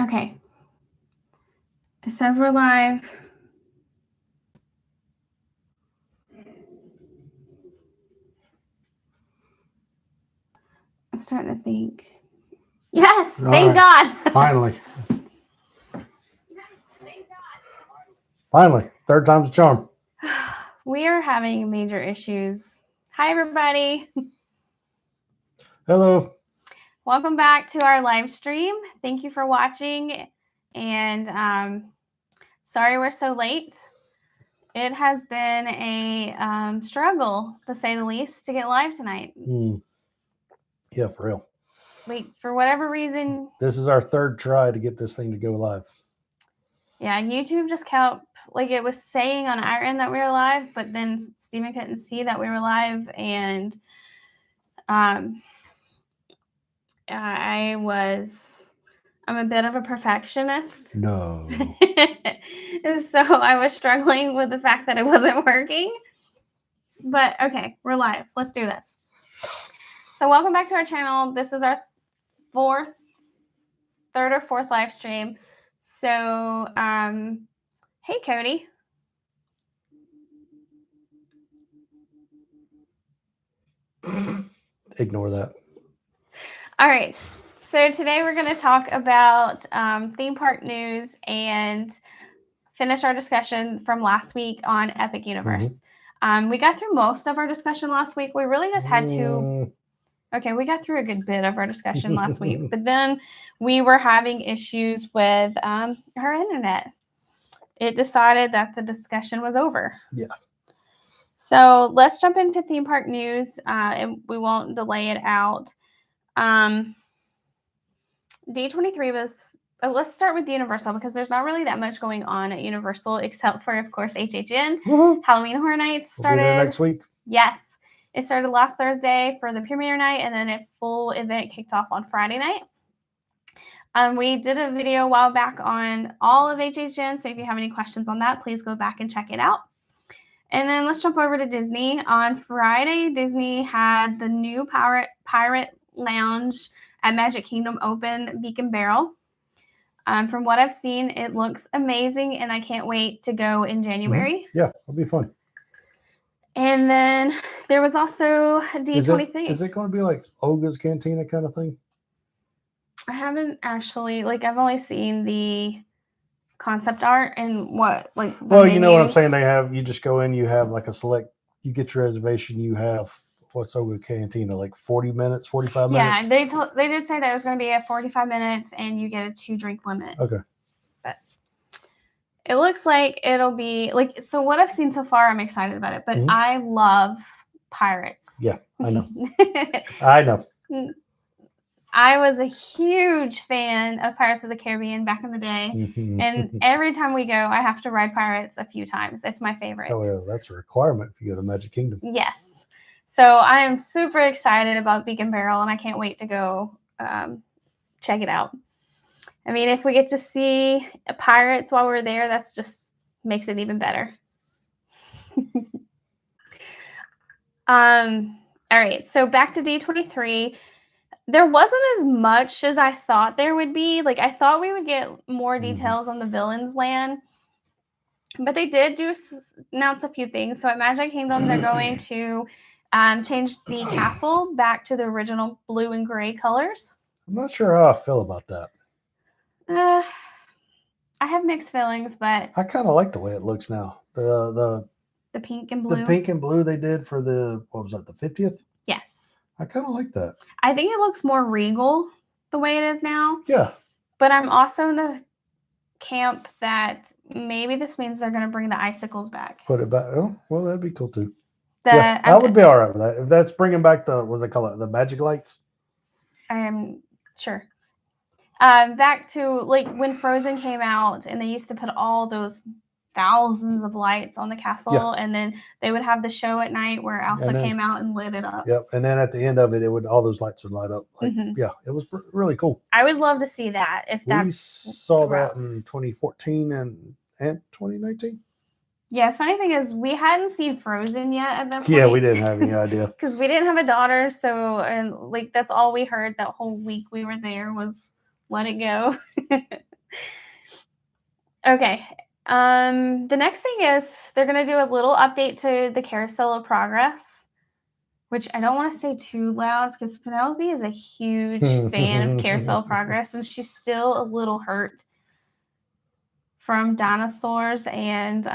Okay. It says we're live. I'm starting to think. Yes, thank God. Finally. Yes, thank God. Finally. Third time's a charm. We are having major issues. Hi, everybody. Hello. Welcome back to our live stream. Thank you for watching. And sorry we're so late. It has been a struggle, to say the least, to get live tonight. Yeah, for real. Like, for whatever reason. This is our third try to get this thing to go live. Yeah, YouTube just kept, like, it was saying on our end that we were live, but then Steven couldn't see that we were live, and I'm a bit of a perfectionist. No. So I was struggling with the fact that it wasn't working. But okay, we're live. Let's do this. So welcome back to our channel. This is our third or fourth live stream. So, hey, Cody. Ignore that. All right. So today we're going to talk about theme park news and finish our discussion from last week on Epic Universe. We got through most of our discussion last week. We really just had to... Okay, we got through a good bit of our discussion last week, but then we were having issues with our internet. It decided that the discussion was over. Yeah. So let's jump into theme park news, and we won't delay it out. D23 was... let's start with Universal, because there's not really that much going on at Universal, except for, of course, HHN. Halloween Horror Nights started... We'll be there next week. Yes. It started last Thursday for the premiere night, and then a full event kicked off on Friday night. We did a video a while back on all of HHN, so if you have any questions on that, please go back and check it out. And then let's jump over to Disney. On Friday, Disney had the new Pirate Lounge at Magic Kingdom open, Beacon Barrel. From what I've seen, it looks amazing, and I can't wait to go in January. Yeah, it'll be fun. And then there was also D23. Is it going to be like Olga's Cantina kind of thing? I haven't actually, I've only seen the concept art and what, Well, you know what I'm saying? You just go in, you have like you get your reservation, you have, what's Olga Cantina, like 40 minutes, 45 minutes? Yeah, they did say that it was going to be at 45 minutes and you get a 2-drink limit. Okay. But it looks like it'll be, so what I've seen so far, I'm excited about it, but I love pirates. Yeah, I know. I know. I was a huge fan of Pirates of the Caribbean back in the day. And every time we go, I have to ride pirates a few times. It's my favorite. Oh, yeah, that's a requirement if you go to Magic Kingdom. Yes. So I am super excited about Beacon Barrel, and I can't wait to go check it out. I mean, if we get to see pirates while we're there, that's just makes it even better. All right, so back to D23. There wasn't as much as I thought there would be. I thought we would get more details on the Villains Land, but they did announce a few things. So at Magic Kingdom, they're going to change the castle back to the original blue and gray colors. I'm not sure how I feel about that. I have mixed feelings, but I kind of like the way it looks now. The pink and blue. The pink and blue they did for the 50th? Yes. I kind of like that. I think it looks more regal the way it is now. Yeah. But I'm also in the camp that maybe this means they're going to bring the icicles back. Put it back. Oh, well, that'd be cool too. I would be all right with that. If that's bringing back what they call it, the magic lights. I am sure. Back to when Frozen came out, and they used to put all those thousands of lights on the castle, and then they would have the show at night where Elsa came out and lit it up. Yep, and then at the end of it, all those lights would light up. Yeah, it was really cool. I would love to see that. We saw that in 2014 and 2019. Yeah, funny thing is, we hadn't seen Frozen yet at that point. Yeah, we didn't have any idea. Because we didn't have a daughter, so that's all we heard that whole week we were there was let it go. Okay. The next thing is they're going to do a little update to the Carousel of Progress, which I don't want to say too loud because Penelope is a huge fan of Carousel of Progress, and she's still a little hurt from dinosaurs and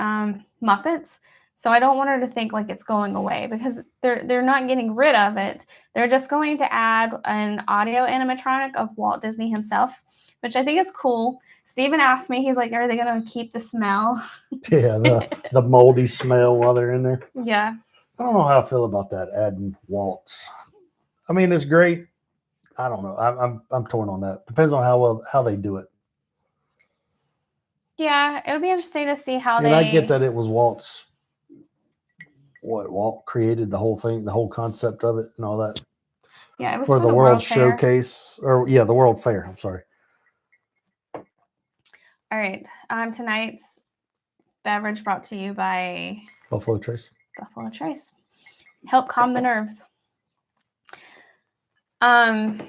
Muppets. So I don't want her to think like it's going away because they're not getting rid of it. They're just going to add an audio animatronic of Walt Disney himself, which I think is cool. Steven asked me, he's like, are they going to keep the smell? Yeah, the moldy smell while they're in there. Yeah. I don't know how I feel about that, adding Walt's. I mean, it's great. I don't know. I'm torn on that. Depends on how they do it. Yeah, it'll be interesting to see how I get that it was Walt's. Walt created the whole thing, the whole concept of it, and all that. Yeah, it was for the World Fair. Showcase, the World Fair. I'm sorry. All right. Tonight's beverage brought to you by Buffalo Trace. Buffalo Trace. Help calm the nerves. And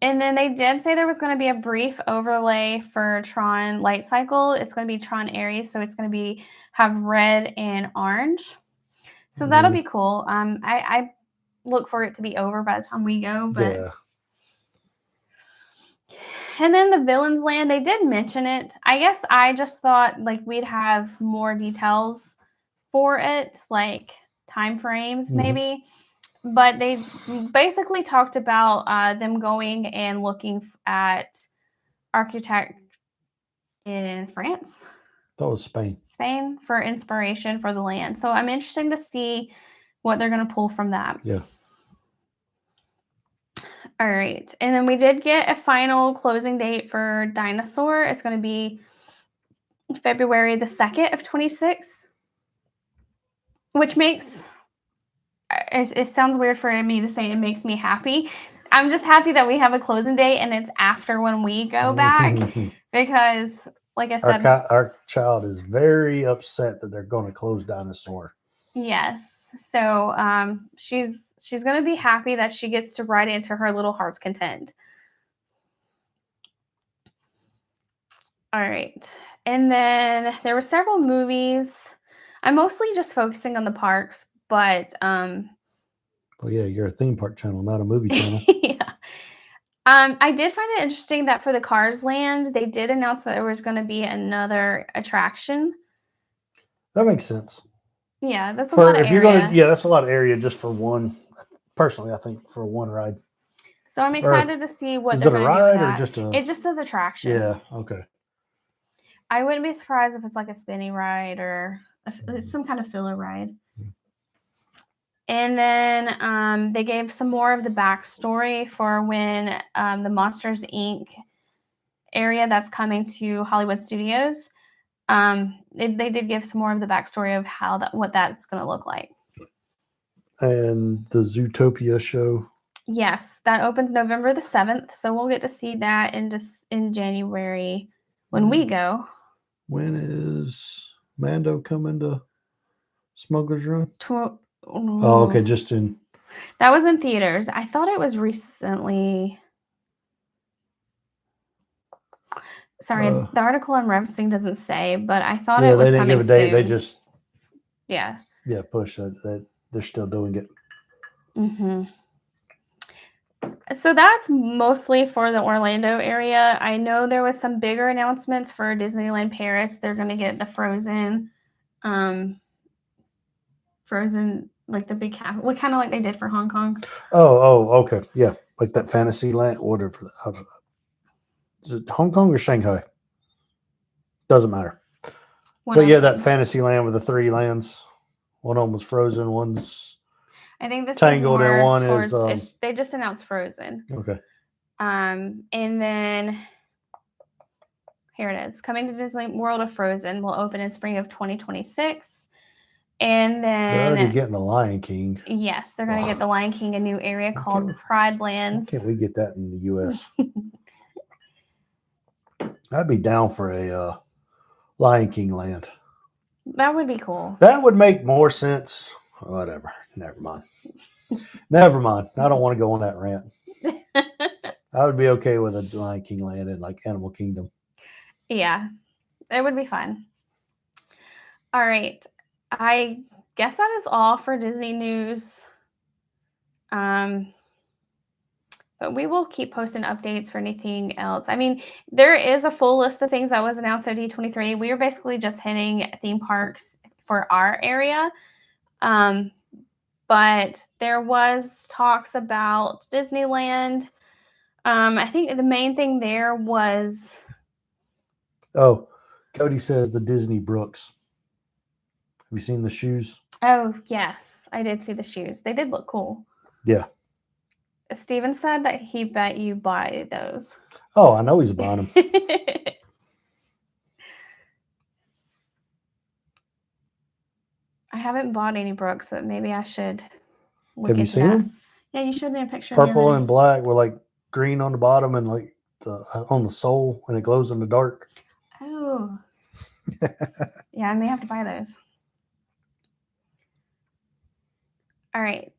then they did say there was going to be a brief overlay for Tron Light Cycle. It's going to be Tron Ares, so it's going to have red and orange. So that'll be cool. I look for it to be over by the time we go. But yeah. And then the Villains Land, they did mention it. I guess I just thought like we'd have more details for it, like time frames maybe. But they basically talked about them going and looking at architect in France. That was Spain. Spain for inspiration for the land. So I'm interested to see what they're going to pull from that. Yeah. All right. And then we did get a final closing date for Dinosaur. It's going to be February the 2nd of 26, which makes... It sounds weird for me to say it makes me happy. I'm just happy that we have a closing date and it's after when we go back because, like I said, our child is very upset that they're going to close Dinosaur. Yes. So she's going to be happy that she gets to ride into her little heart's content. All right. And then there were several movies. I'm mostly just focusing on the parks. But well, yeah, you're a theme park channel, not a movie channel. Yeah. I did find it interesting that for the Cars Land, they did announce that there was going to be another attraction. That makes sense. Yeah, that's a lot of area. That's a lot of area just for one. Personally, I think for one ride. So I'm excited to see what they're going to do. Is it a ride or just a? It just says attraction. Yeah. Okay. I wouldn't be surprised if it's like a spinny ride or some kind of filler ride. And then they gave some more of the backstory for when the Monsters, Inc. area that's coming to Hollywood Studios. They did give some more of the backstory of what that's going to look like. And the Zootopia show. Yes, that opens November the 7th. So we'll get to see that in January when we go. When is Mando coming to Smuggler's Run? Oh, okay. Just in. That was in theaters. I thought it was recently. Sorry, the article I'm referencing doesn't say, but I thought it was they didn't give a date. They just. Yeah. Yeah, push that they're still doing it. Mm-hmm. So that's mostly for the Orlando area. I know there was some bigger announcements for Disneyland Paris. They're going to get the Frozen, like the big castle, kind of like they did for Hong Kong. Oh, okay, yeah, like that Fantasyland. Order for the. Is it Hong Kong or Shanghai? Doesn't matter. But yeah, that Fantasyland with the 3 lands. One of them was Frozen. One's. I think this Tangled, and one is. They just announced Frozen. Okay. And then here it is. Coming to Disney World of Frozen will open in spring of 2026. And then they're already getting the Lion King. Yes, they're going to get the Lion King, a new area called Pride Lands. Why can't we get that in the U.S.? I'd be down for a Lion King land. That would be cool. That would make more sense. Whatever. Never mind. Never mind. I don't want to go on that rant. I would be okay with a Lion King land in like Animal Kingdom. Yeah, it would be fun. All right. I guess that is all for Disney news. But we will keep posting updates for anything else. I mean, there is a full list of things that was announced at D23. We were basically just hitting theme parks for our area. But there was talks about Disneyland. I think the main thing there was Oh, Cody says the Disney Brooks. Have you seen the shoes? oh yes, I did see the shoes. They did look cool. Yeah. Steven said that he bet you buy those. Oh, I know he's buying them. I haven't bought any Brooks, but maybe I should look Have you into seen that. them? Yeah, you showed me a picture. the Purple other and day. black with like green on the bottom and like on the sole, and it glows in the dark. Oh. Yeah, I may have to buy those. All right.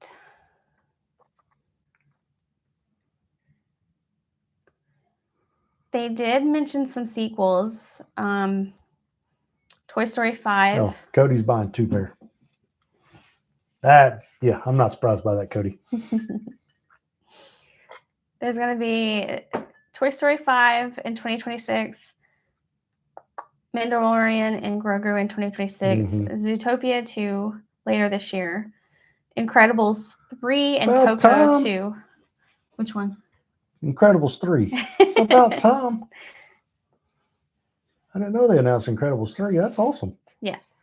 They did mention some sequels. Toy Story 5. Oh, Cody's buying 2 pair. That, yeah, I'm not surprised by that, Cody. There's going to be Toy Story 5 in 2026, Mandalorian and Grogu in 2026, Zootopia 2 later this year, Incredibles 3 and About Coco time. 2. Which one? Incredibles 3. It's about time. I didn't know they announced Incredibles 3. That's awesome. Yes.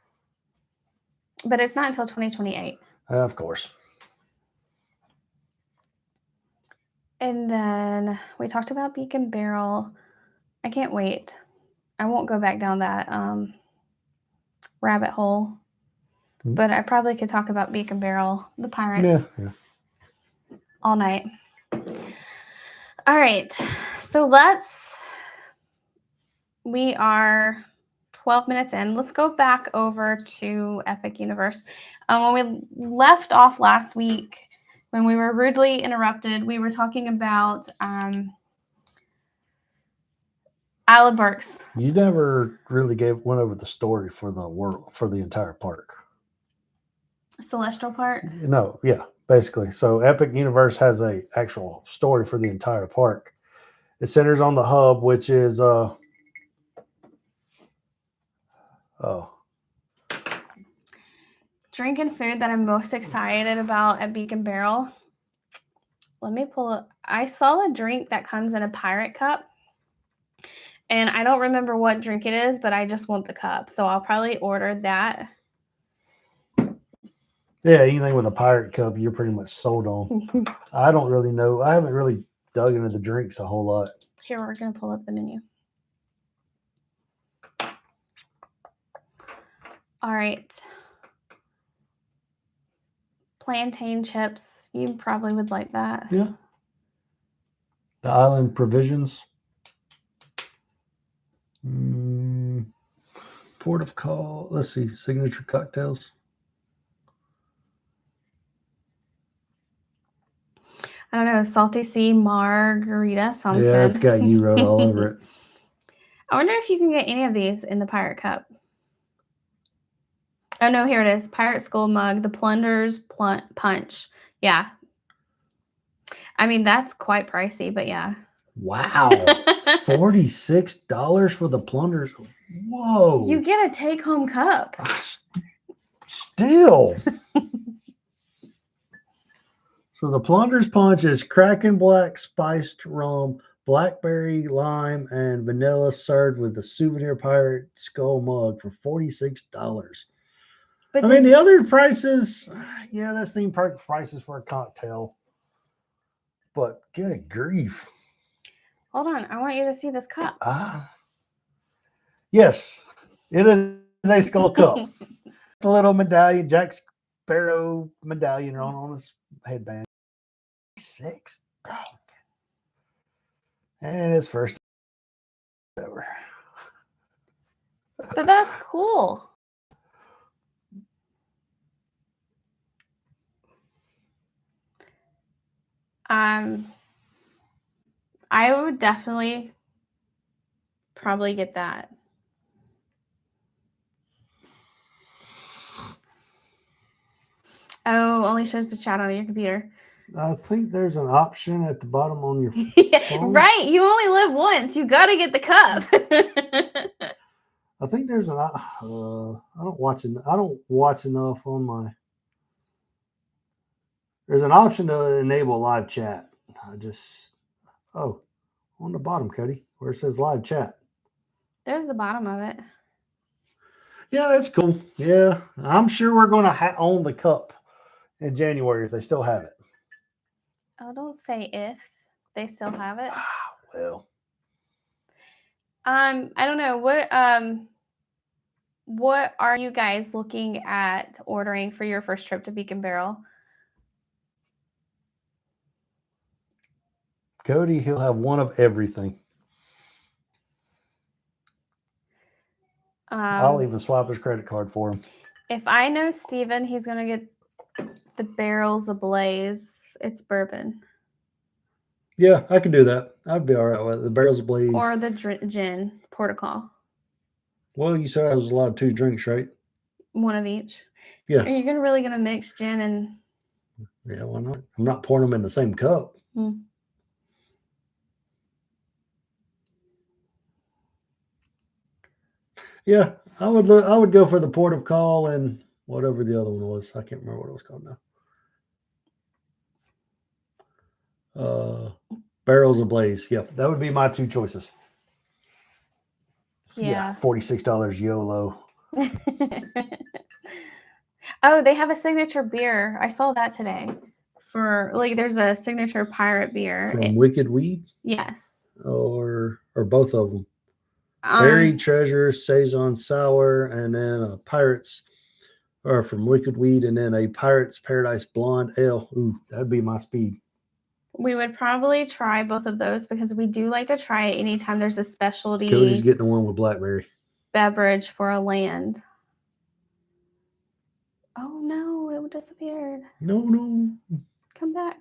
But it's not until 2028. Of course. And then we talked about Beacon Barrel. I can't wait. I won't go back down that rabbit hole. But I probably could talk about Beacon Barrel, the Pirates, all night. All right. So we are 12 minutes in. Let's go back over to Epic Universe. When we left off last week, when we were rudely interrupted, we were talking about Isle of Berks. You never really went over the story for the entire park. Celestial Park? No, yeah, basically. So Epic Universe has a actual story for the entire park. It centers on the hub, which is drink and food that I'm most excited about at Beacon Barrel. Let me pull up. I saw a drink that comes in a pirate cup. And I don't remember what drink it is, but I just want the cup. So I'll probably order that. Yeah, anything with a pirate cup, you're pretty much sold on. I don't really know. I haven't really dug into the drinks a whole lot. Here, we're going to pull up the menu. All right. Plantain chips. You probably would like that. Yeah. The Island Provisions. Port of call. Let's see. Signature cocktails. I don't know. Salty Sea Margarita sounds good. Yeah, it's got you wrote all over it. I wonder if you can get any of these in the pirate cup. Oh, no, here it is. Pirate Skull Mug, the Plunder's Punch. Yeah. I mean, that's quite pricey, but yeah. Wow. $46 for the Plunders. Whoa. You get a take-home cup. Still. So the Plunder's Punch is Kraken Black spiced rum, blackberry, lime, and vanilla served with the souvenir pirate skull mug for $46. But I mean, the other prices, yeah, that's theme park prices for a cocktail. But good grief. Hold on. I want you to see this cup. Yes, it is a skull cup. The little medallion, Jack Sparrow medallion on his headband. 6. Dang. And his first ever. But that's cool. I would definitely probably get that. Oh, only shows the chat on your computer. I think there's an option at the bottom on your phone. Right. You only live once. You got to get the cup. I think there's an. I don't watch enough on my. There's an option to enable live chat. On the bottom, Cody, where it says live chat. There's the bottom of it. Yeah, that's cool. Yeah, I'm sure we're going to own the cup in January if they still have it. Oh, don't say if they still have it. Well, I don't know what are you guys looking at ordering for your first trip to Beacon Barrel? Cody, he'll have one of everything. I'll even swap his credit card for him. If I know Steven, he's going to get the Barrels Ablaze. It's bourbon. Yeah, I can do that. I'd be all right with it. The Barrels Ablaze. Or the gin, Portugal. Well, you said I was allowed 2 drinks, right? One of each. Yeah. Are you really going to mix gin and... Yeah, why not? I'm not pouring them in the same cup. Yeah, I would go for the port of call and whatever the other one was. I can't remember what it was called now. Barrels Ablaze. Yep, that would be my 2 choices. Yeah. $46 YOLO. Oh, they have a signature beer. I saw that today. There's a signature pirate beer. From Wicked Weed? Yes. Or both of them. Buried Treasure, Saison Sour, and then a Pirates, or from Wicked Weed, and then a Pirates Paradise Blonde Ale. Ooh, that'd be my speed. We would probably try both of those because we do like to try it anytime there's a specialty. Cody's getting the one with blackberry. Beverage for a land. Oh no, it disappeared. No. Come back.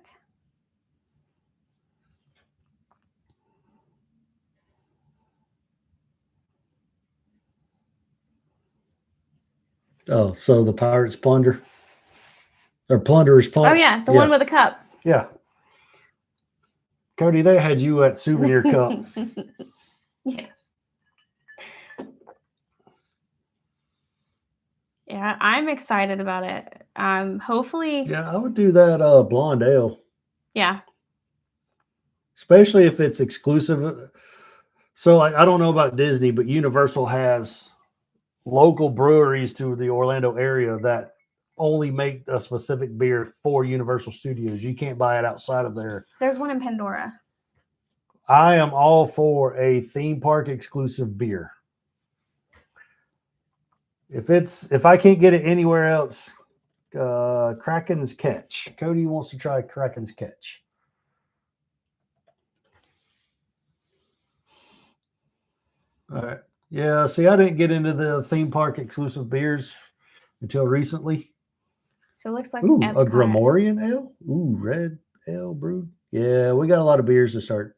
Oh, so the Pirates Plunder? Or Plunderer's Punch? Oh yeah, the one with a cup. Yeah. Cody, they had you at Souvenir Cup. Yes. Yeah, I'm excited about it. Hopefully. Yeah, I would do that blonde ale. Yeah. Especially if it's exclusive. So, I don't know about Disney, but Universal has local breweries to the Orlando area that only make a specific beer for Universal Studios. You can't buy it outside of there. There's one in Pandora. I am all for a theme park exclusive beer. If I can't get it anywhere else, Kraken's Catch. Cody wants to try Kraken's Catch. All right. Yeah, see, I didn't get into the theme park exclusive beers until recently. So it looks like a Grammorian ale. Ooh, red ale brewed. Yeah, we got a lot of beers to start.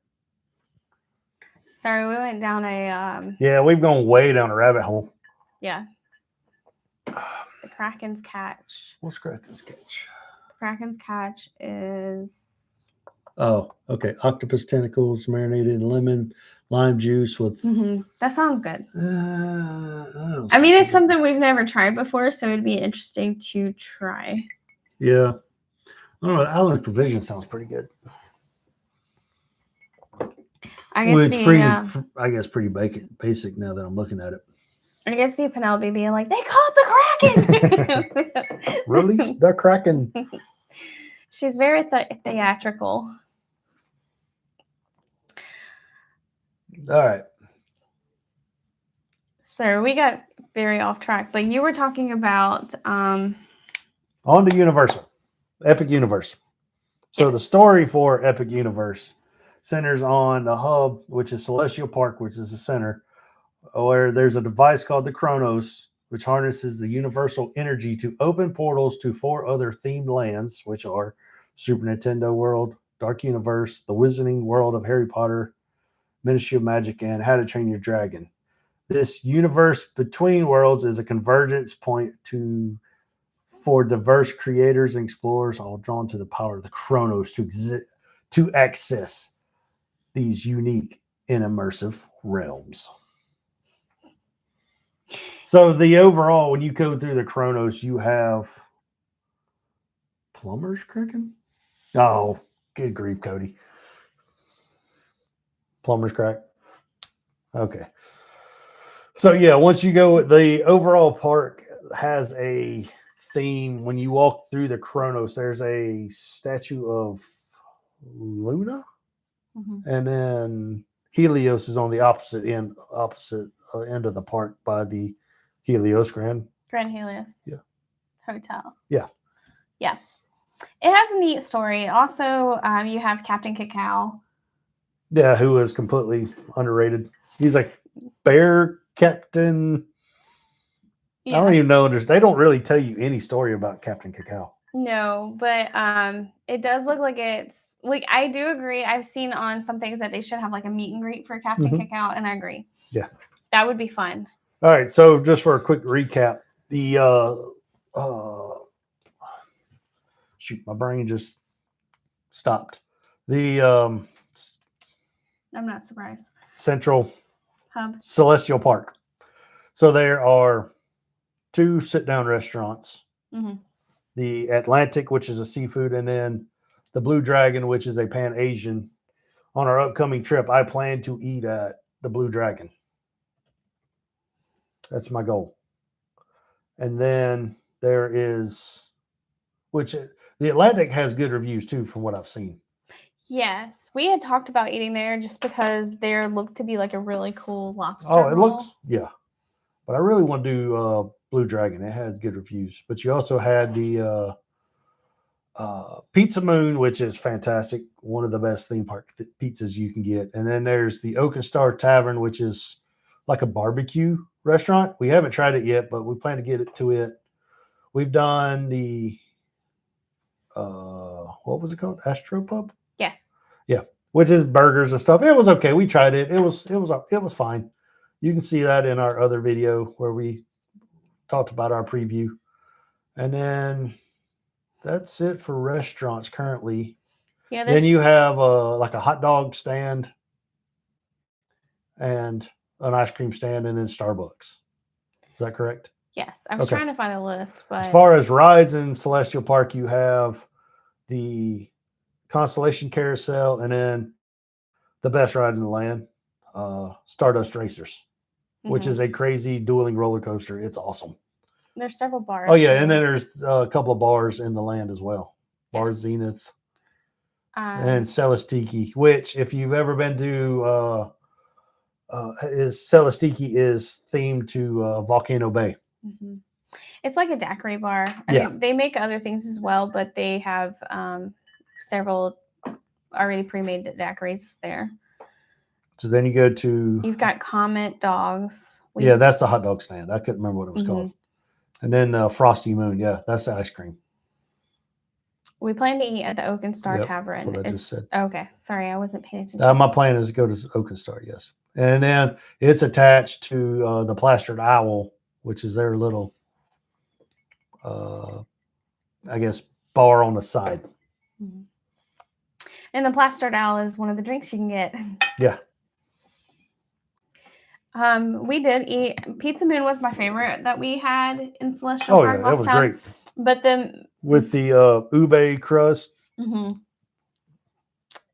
Sorry, we went down a... Yeah, we've gone way down a rabbit hole. Yeah. The Kraken's Catch. What's Kraken's Catch? Kraken's Catch is... Oh, okay. Octopus tentacles marinated in lemon, lime juice with... That sounds good. I mean, it's something we've never tried before, so it'd be interesting to try. Yeah. I don't know. Allen's Provision sounds pretty good. I guess pretty basic now that I'm looking at it. I guess see Penelope being like, they caught the Kraken! Release the Kraken. She's very theatrical. All right. So we got very off track, but you were talking about... On to Universal. Epic Universe. So the story for Epic Universe centers on the hub, which is Celestial Park, which is the center, where there's a device called the Chronos, which harnesses the universal energy to open portals to 4 other themed lands, which are Super Nintendo World, Dark Universe, the Wizarding World of Harry Potter, Ministry of Magic, and How to Train Your Dragon. This universe between worlds is a convergence point for diverse creators and explorers, all drawn to the power of the Chronos to access these unique and immersive realms. So the overall, when you go through the Chronos, you have Plumber's Kraken. Oh, good grief, Cody. Plumber's Crack. Okay. So yeah, once you go, the overall park has a theme. When you walk through the Chronos, there's a statue of Luna, and then Helios is on the opposite end of the park by the Helios Grand Helios. Yeah. Hotel. Yeah. Yeah. It has a neat story. Also, you have Captain Cacao. Yeah, who is completely underrated. He's like bear captain. Yeah. I don't even know. They don't really tell you any story about Captain Cacao. No, but it does look like it's like, I do agree. I've seen on some things that they should have like a meet and greet for Captain Cacao, and I agree. Yeah. That would be fun. All right. So just for a quick recap, the shoot, my brain just stopped. The I'm not surprised. Central Hub. Celestial Park. So there are 2 sit-down restaurants. The Atlantic, which is a seafood, and then the Blue Dragon, which is a Pan-Asian. On our upcoming trip, I plan to eat at the Blue Dragon. That's my goal. And then there is, which the Atlantic has good reviews too, from what I've seen. Yes, we had talked about eating there just because there looked to be like a really cool lobster. Oh, it roll. looks, yeah. But I really want to do Blue Dragon. It had good reviews. But you also had the Pizza Moon, which is fantastic. One of the best theme park pizzas you can get. And then there's the Oak and Star Tavern, which is like a barbecue restaurant. We haven't tried it yet, but we plan to get to it. We've done the, what was it called? Astropub? Yes. Yeah. Which is burgers and stuff. It was okay. We tried it. It was fine. You can see that in our other video where we talked about our preview. And then that's it for restaurants currently. Yeah. Then you have like a hot dog stand and an ice cream stand, and then Starbucks. Is that correct? Yes. I was trying to find a list. But as far as rides in Celestial Park, you have the Constellation Carousel, and then the best ride in the land, Stardust Racers, which is a crazy dueling roller coaster. It's awesome. There's several bars. Oh, yeah. And then there's a couple of bars in the land as well. Bar Zenith and Celestiki, which, if you've ever been to, Celestiki is themed to Volcano Bay. It's like a daiquiri bar. I mean, they make other things as well, but they have several already pre-made daiquiris there. So then you go to... You've got Comet Dogs. Yeah, that's the hot dog stand. I couldn't remember what it was called. And then Frosty Moon. Yeah, that's the ice cream. We plan to eat at the Oak and Star Tavern. That's what I just said. Okay. Sorry, I wasn't paying attention. My plan is to go to Oak and Star, yes. And then it's attached to the Plastered Owl, which is their little, I guess, bar on the side. And the Plastered Owl is one of the drinks you can get. Yeah. We did eat. Pizza Moon was my favorite that we had in Celestial Park. Oh, yeah, that was great. But with the ube crust.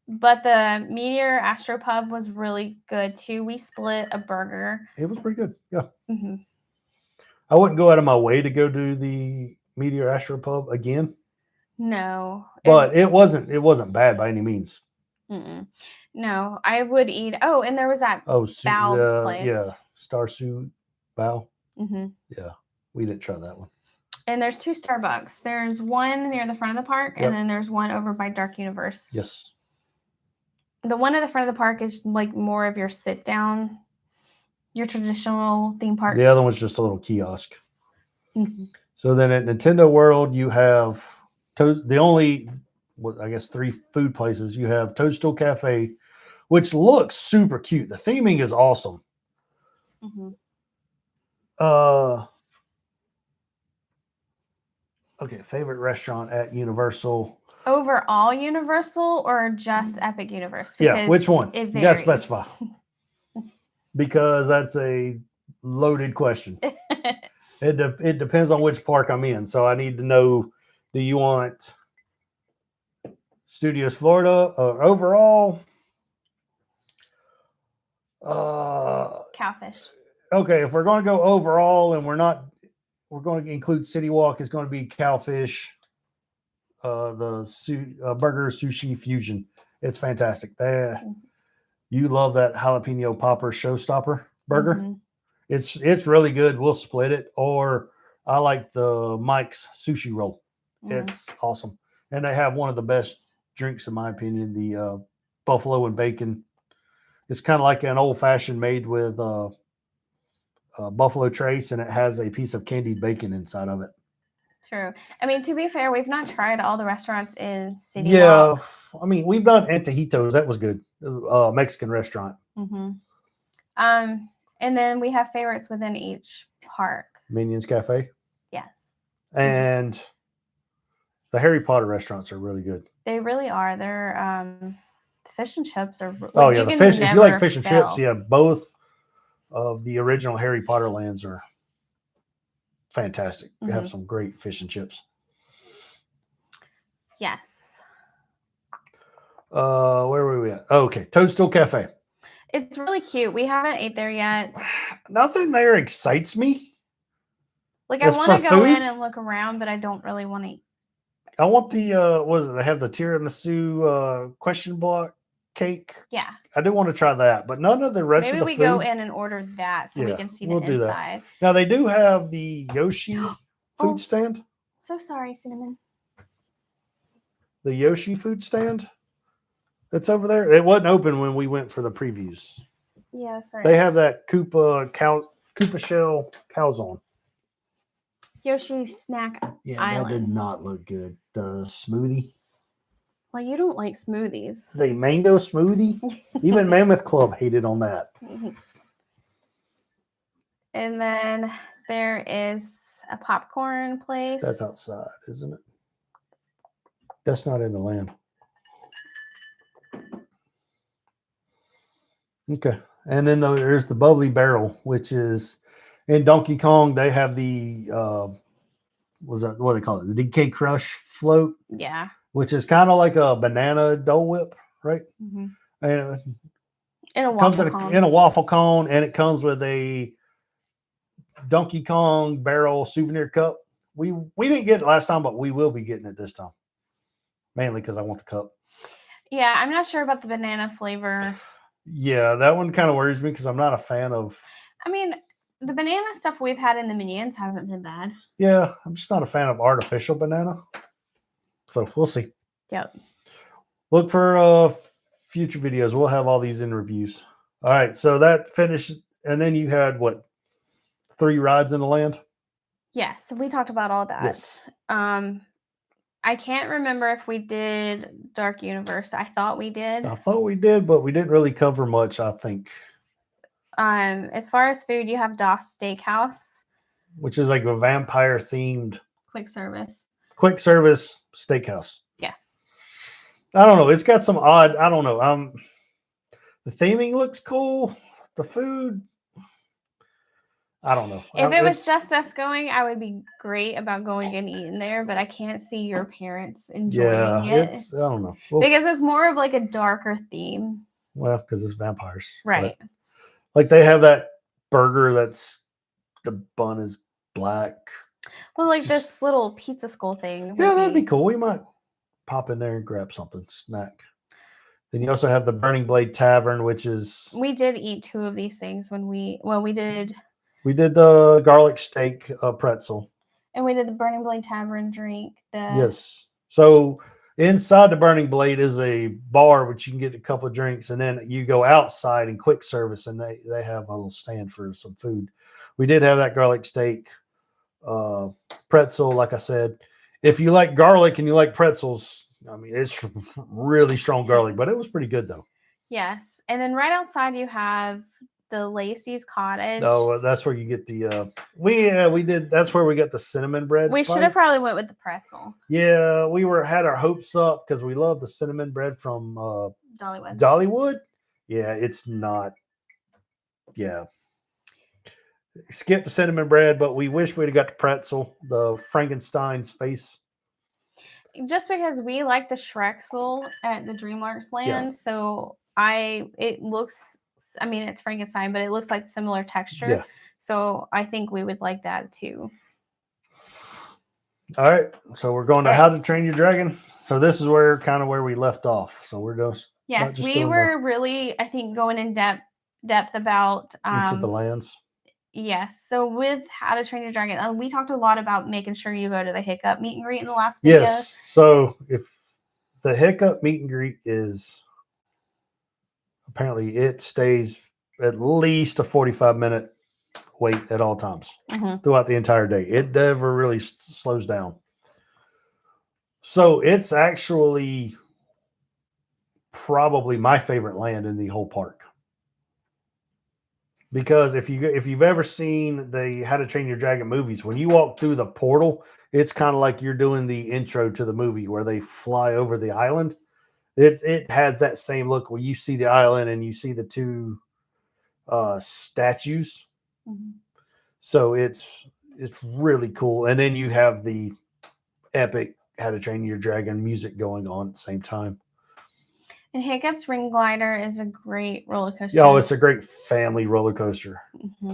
But the Meteor Astropub was really good too. We split a burger. It was pretty good. Yeah. I wouldn't go out of my way to go do the Meteor Astropub again. No. But it wasn't bad by any means. No, I would eat. Oh, and there was that Bao place. Yeah, Starsu Bao. Yeah, we didn't try that one. And there's 2 Starbucks. There's one near the front of the park, and then there's one over by Dark Universe. Yes. The one at the front of the park is like more of your sit down, your traditional theme park. The other one's just a little kiosk. So then at Nintendo World, you have the only, I guess, 3 food places. You have Toadstool Cafe, which looks super cute. The theming is awesome. Okay, favorite restaurant at Universal. Overall Universal or just Epic Universe? Yeah, which one? It You gotta varies. specify. Because that's a loaded question. It depends on which park I'm in. So I need to know, do you want Studios Florida or overall? Cowfish. Okay, if we're going to go overall and we're going to include City Walk, it's going to be Cowfish, the Burger Sushi Fusion. It's fantastic. You love that jalapeno popper showstopper burger. Mm-hmm. It's really good. We'll split it. Or I like the Mike's sushi roll. It's awesome. And they have one of the best drinks, in my opinion, the buffalo and bacon. It's kind of like an old fashioned made with buffalo trace, and it has a piece of candied bacon inside of it. True. I mean, to be fair, we've not tried all the restaurants in City Walk. Yeah. I mean, we've done Antojitos. That was good. Mexican restaurant. Mm-hmm. And then we have favorites within each park. Minions Cafe. Yes. And the Harry Potter restaurants are really good. They really are. They're the fish and chips are. The fish. If you like fish and chips, yeah, both of the original Harry Potter lands are fantastic. They have some great fish and chips. Yes. Where were we at? Oh, okay, Toadstool Cafe. It's really cute. We haven't ate there yet. Nothing there excites me. Like, I want to go in and look around, but I don't really want to eat. I want the what is it? They have the tiramisu question block cake. Yeah. I do want to try that, but none of the rest of the food. Maybe we go in and order that so we can see the inside. Now they do have the Yoshi food stand. So sorry, Cinnamon. The Yoshi food stand that's over there. It wasn't open when we went for the previews. Yeah, sorry. They have that Koopa shell calzone. Yoshi Snack Island. That did not look good. The smoothie. Well, you don't like smoothies. The mango smoothie? Even Mammoth Club hated on that. And then there is a popcorn place. That's outside, isn't it? That's not in the land. Okay. And then there's the Bubbly Barrel, which is in Donkey Kong. They have the, what do they call it? The DK Crush float. Yeah. Which is kind of like a banana Dole Whip, right? Mm-hmm. And in a waffle cone. In a waffle cone, and it comes with a Donkey Kong barrel souvenir cup. We didn't get it last time, but we will be getting it this time. Mainly because I want the cup. Yeah, I'm not sure about the banana flavor. Yeah, that one kind of worries me because I'm not a fan of. I mean, the banana stuff we've had in the Minions hasn't been bad. Yeah, I'm just not a fan of artificial banana. So we'll see. Yep. Look for future videos. We'll have all these in reviews. All right, so that finished, and then you had what? 3 rides in the land? Yes, we talked about all that. Yes. I can't remember if we did Dark Universe. I thought we did. I thought we did, but we didn't really cover much, I think. As far as food, you have Das Steakhouse, which is like a vampire themed quick service steakhouse. Yes. I don't know. It's got some odd, I don't know. The theming looks cool. The food, I don't know. If it was just us going, I would be great about going and eating there, but I can't see your parents enjoying it. I don't know. Because it's more of like a darker theme. Well, because it's vampires. Right. But, like they have that burger that's the bun is black. Well, like this little pizza skull thing. Yeah, that'd be cool. We might pop in there and grab something, snack. Then you also have the Burning Blade Tavern, which is... We did eat 2 of these things when we did... We did the garlic steak pretzel. And we did the Burning Blade Tavern drink. Yes. So inside the Burning Blade is a bar, which you can get a couple of drinks, and then you go outside in quick service, and they have a little stand for some food. We did have that garlic steak pretzel, like I said. If you like garlic and you like pretzels, I mean, it's really strong garlic, but it was pretty good, though. Yes. And then right outside you have the Lacey's Cottage. Oh, that's where you get the we did. That's where we got the cinnamon bread. We should have probably bites. went with the pretzel. Yeah, we had our hopes up because we love the cinnamon bread from Dollywood. Dollywood. Yeah, it's not. Yeah, skip the cinnamon bread, but we wish we'd have got the pretzel, the Frankenstein's face. Just because we like the Shrexel at the DreamWorks land, so it looks. I mean, it's Frankenstein, but it looks like similar texture. Yeah. So I think we would like that too. All right, so we're going to How to Train Your Dragon. So this is where we left off. So we're just we were really, I think, going in depth about each of the lands. Yes. So with How to Train Your Dragon, we talked a lot about making sure you go to the Hiccup meet and greet in the last video. Yes. So if the Hiccup meet and greet is apparently it stays at least a 45-minute wait at all times throughout the entire day. It never really slows down. So it's actually probably my favorite land in the whole park. Because if you've ever seen the How to Train Your Dragon movies, when you walk through the portal, it's kind of like you're doing the intro to the movie where they fly over the island. It has that same look where you see the island and you see the two statues. So it's really cool. And then you have the epic How to Train Your Dragon music going on at the same time. And Hiccup's Ring Glider is a great roller coaster. Oh, it's a great family roller coaster.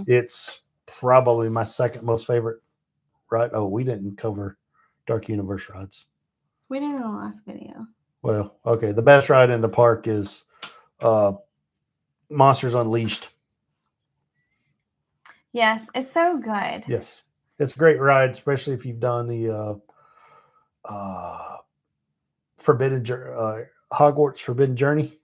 It's probably my second most favorite ride. Oh, we didn't cover Dark Universe rides. We did in the last video. Well, okay. The best ride in the park is Monsters Unleashed. Yes, it's so good. Yes. It's a great ride, especially if you've done the Hogwarts Forbidden Journey.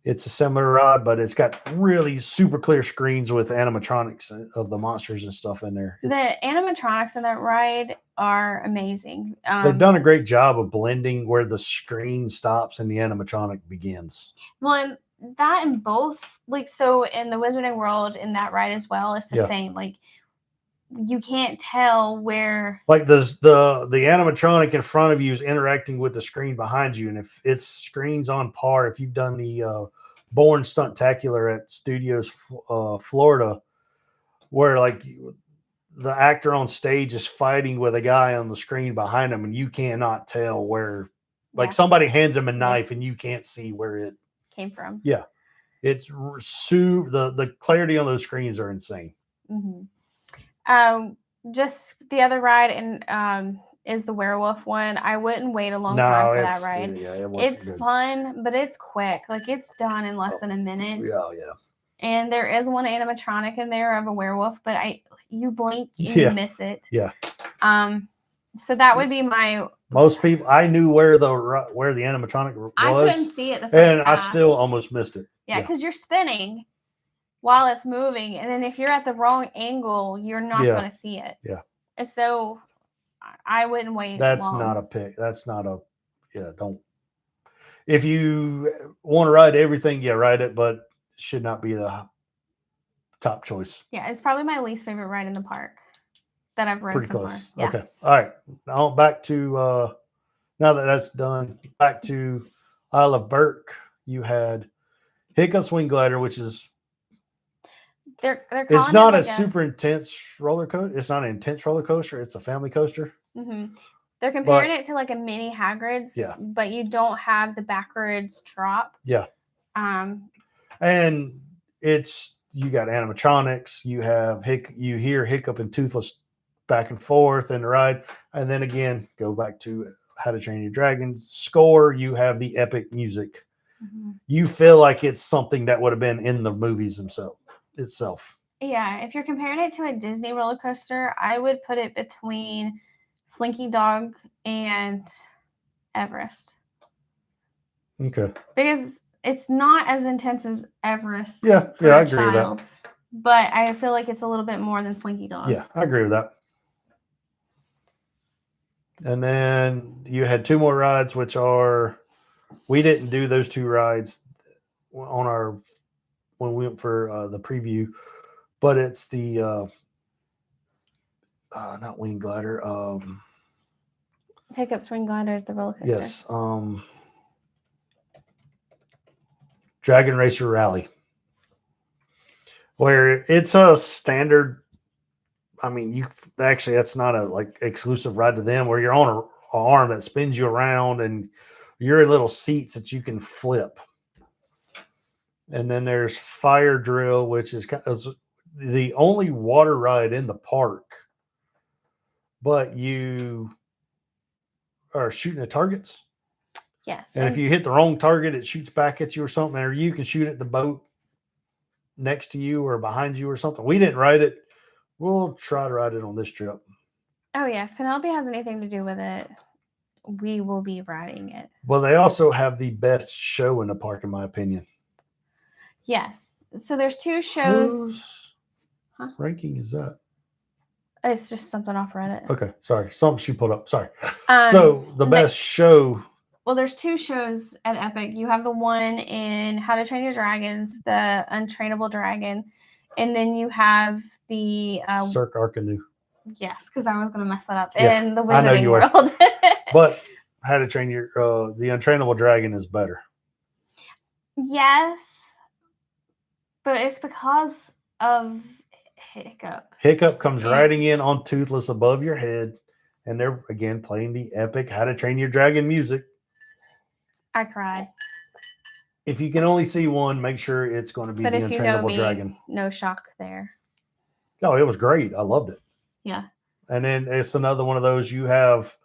It's a similar ride, but it's got really super clear screens with animatronics of the monsters and stuff in there. The animatronics in that ride are amazing. They've done a great job of blending where the screen stops and the animatronic begins. Well, that in both, like, so in the Wizarding World in that ride as well, it's the same. Like, you can't tell where, like, there's the animatronic in front of you is interacting with the screen behind you, and if its screen's on par, if you've done the Born Stuntacular at Studios Florida, where like the actor on stage is fighting with a guy on the screen behind him, and you cannot tell where, like, somebody hands him a knife and you can't see where it came from. Yeah, it's the clarity on those screens are insane. Just the other ride and is the werewolf one. I wouldn't wait a long time for that ride. It's fun, but it's quick. Like, it's done in less than a minute. And there is one animatronic in there of a werewolf, but you blink and you miss it. So that would be my. Most people, I knew where the animatronic was. I couldn't see it the first and pass. I still almost missed it. Yeah, because you're spinning while it's moving, and then if you're at the wrong angle, you're not going to see it. And so I wouldn't wait. That's not a pick. That's not a. Don't. If you want to ride everything, ride it, but it should not be the top choice. Yeah, it's probably my least favorite ride in the park that I've rode so far. Yeah. Okay. All right. Now back to now that that's done, back to Isle of Berk. You had Hiccup's Wing Glider, which is it's not a super intense roller coaster. It's not an intense roller coaster. It's a family coaster. They're comparing it to like a mini Hagrid's, but you don't have the backwards drop. And you got animatronics. You have you hear Hiccup and Toothless back and forth in the ride, and then again go back to How to Train Your Dragon score. You have the epic music. You feel like it's something that would have been in the movies itself. Yeah, if you're comparing it to a Disney roller coaster, I would put it between Slinky Dog and Everest. Okay. Because it's not as intense as Everest. Yeah, I agree with that. But I feel like it's a little bit more than Slinky Dog. Yeah, I agree with that. And then you had two more rides, which are, we didn't do those two rides. on our when we went for the preview, but it's the not Wing Glider. Take Up Swing Glider is the roller coaster. Yes, Dragon Racer Rally, where it's a standard. I mean, that's not a like exclusive ride to them, where you're on a arm that spins you around and you're in little seats that you can flip. And then there's Fire Drill, which is the only water ride in the park, but you are shooting at targets. Yes. And if you hit the wrong target, it shoots back at you or something, or you can shoot at the boat next to you or behind you or something. We didn't ride it. We'll try to ride it on this trip. Oh, yeah. If Penelope has anything to do with it, we will be riding it. Well, they also have the best show in the park, in my opinion. Yes. So there's 2 shows. Whose ranking is that? It's just something off Reddit. Okay. Sorry. Something she put up. Sorry. So the best show. Well, there's 2 shows at Epic. You have the one in How to Train Your Dragons, the Untrainable Dragon, and then you have the Cirque Arcanu. Yes, because I was going to mess that up. Yeah, in the Wizarding World. But How to Train Your the Untrainable Dragon is better. Yes, but it's because of Hiccup. Hiccup comes riding in on Toothless above your head, and they're again playing the epic How to Train Your Dragon music. I cried. If you can only see one, make sure it's going to be the Untrainable Dragon. No shock there. No, it was great. I loved it. Yeah. And then it's another one of those, you have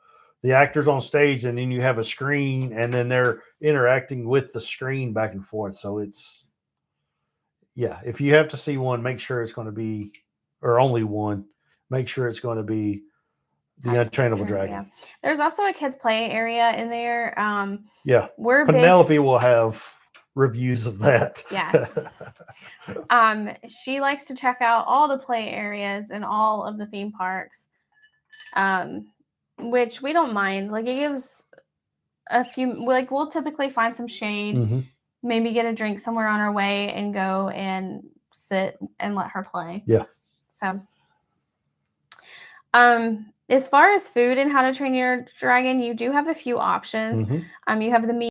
the actors on stage and then you have a screen and then they're interacting with the screen back and forth. So it's, yeah, if you have to see one, make sure it's going to be, or only one, make sure it's going to be the Untrainable Dragon. Yeah. There's also a kids play area in there. Yeah. Penelope will have reviews of that. Yes. She likes to check out all the play areas in all of the theme parks, which we don't mind. Like, it gives a few, like, we'll typically find some shade, maybe get a drink somewhere on our way and go and sit and let her play. Yeah. So, as far as food and How to Train Your Dragon, you do have a few options. You have the meat